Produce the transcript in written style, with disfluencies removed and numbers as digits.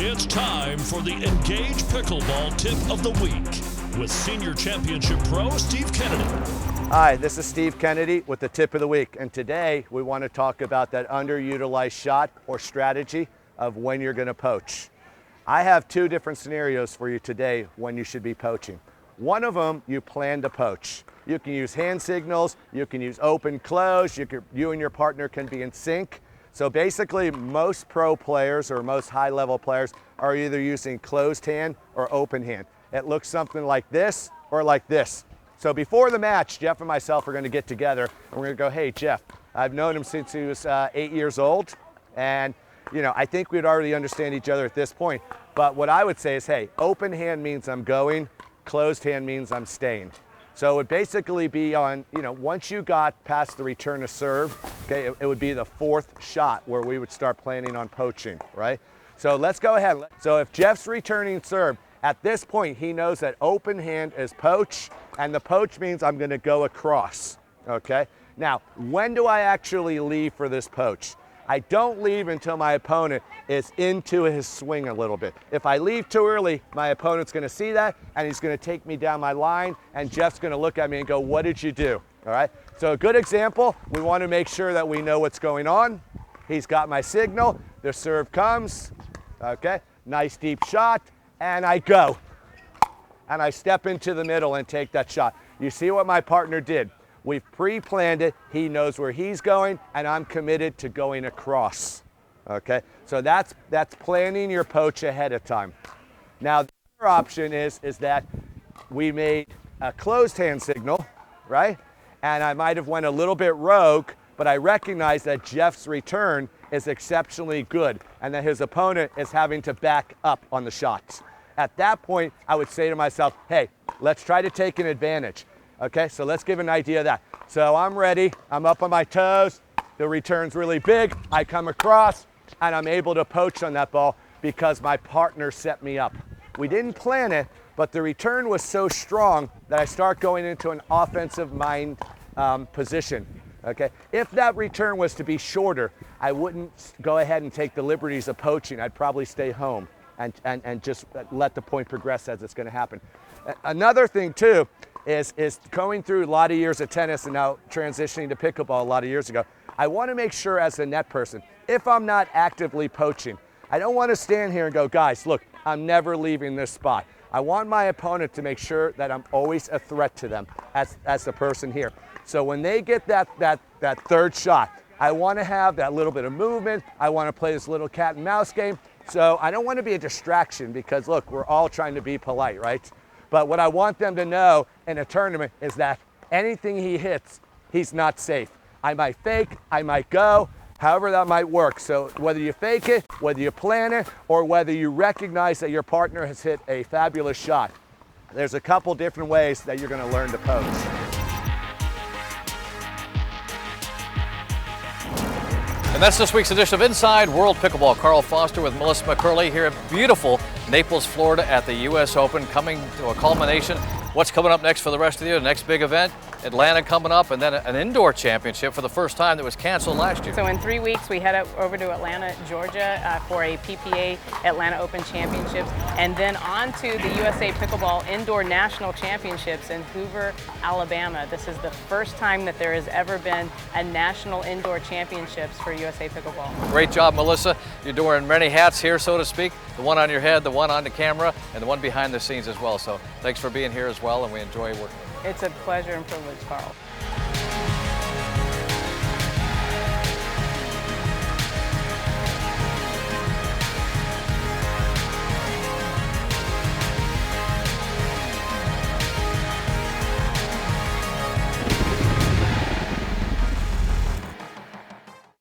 It's time for the Engage Pickleball Tip of the Week with Senior Championship Pro Steve Kennedy. Hi, this is Steve Kennedy with the Tip of the Week, and today we want to talk about that underutilized shot or strategy of when you're going to poach. I have two different scenarios for you today when you should be poaching. One of them, you plan to poach. You can use hand signals, you can use open, close, you and your partner can be in sync. So basically, most pro players or most high-level players are either using closed hand or open hand. It looks something like this or like this. So before the match, Jeff and myself are going to get together and we're going to go, hey, Jeff, I've known him since he was 8 years old. And, you know, I think we'd already understand each other at this point. But what I would say is, hey, open hand means I'm going, closed hand means I'm staying. So it would basically be on, you know, once you got past the return to serve, okay, it would be the fourth shot where we would start planning on poaching, right? So let's go ahead. So if Jeff's returning serve, at this point, he knows that open hand is poach, and the poach means I'm gonna go across, okay? Now, when do I actually leave for this poach? I don't leave until my opponent is into his swing a little bit. If I leave too early, my opponent's gonna see that and he's gonna take me down my line and Jeff's gonna look at me and go, what did you do? All right, so a good example, we wanna make sure that we know what's going on. He's got my signal, the serve comes, okay, nice deep shot, and I go. And I step into the middle and take that shot. You see what my partner did? We've pre-planned it, he knows where he's going, and I'm committed to going across, okay? So that's planning your poach ahead of time. Now, the other option is that we made a closed hand signal, right? And I might have went a little bit rogue, but I recognize that Jeff's return is exceptionally good, and that his opponent is having to back up on the shots. At that point, I would say to myself, hey, let's try to take an advantage. Okay, so let's give an idea of that. So I'm ready, I'm up on my toes, the return's really big, I come across, and I'm able to poach on that ball because my partner set me up. We didn't plan it, but the return was so strong that I start going into an offensive mind position. Okay, if that return was to be shorter, I wouldn't go ahead and take the liberties of poaching. I'd probably stay home and just let the point progress as it's gonna happen. Another thing too, is going through a lot of years of tennis and now transitioning to pickleball a lot of years ago, I want to make sure as a net person, if I'm not actively poaching, I don't want to stand here and go, guys, look, I'm never leaving this spot. I want my opponent to make sure that I'm always a threat to them as the person here. So when they get that third shot, I want to have that little bit of movement. I want to play this little cat and mouse game. So I don't want to be a distraction because look, we're all trying to be polite, right? But what I want them to know in a tournament is that anything he hits, he's not safe. I might fake, I might go, however that might work. So whether you fake it, whether you plan it, or whether you recognize that your partner has hit a fabulous shot, there's a couple different ways that you're gonna learn to poach. And that's this week's edition of Inside World Pickleball. Carl Foster with Melissa McCurley here at beautiful Naples, Florida at the U.S. Open, coming to a culmination. What's coming up next for the rest of the year? The next big event, Atlanta coming up, and then an indoor championship for the first time that was canceled last year. So in 3 weeks, we head over to Atlanta, Georgia for a PPA Atlanta Open Championships, and then on to the USA Pickleball Indoor National Championships in Hoover, Alabama. This is the first time that there has ever been a national indoor championships for USA Pickleball. Great job, Melissa. You're wearing many hats here, so to speak. The one on your head, the one on the camera, and the one behind the scenes as well. So thanks for being here as well, and we enjoy working with you. It's a pleasure and privilege, Carl.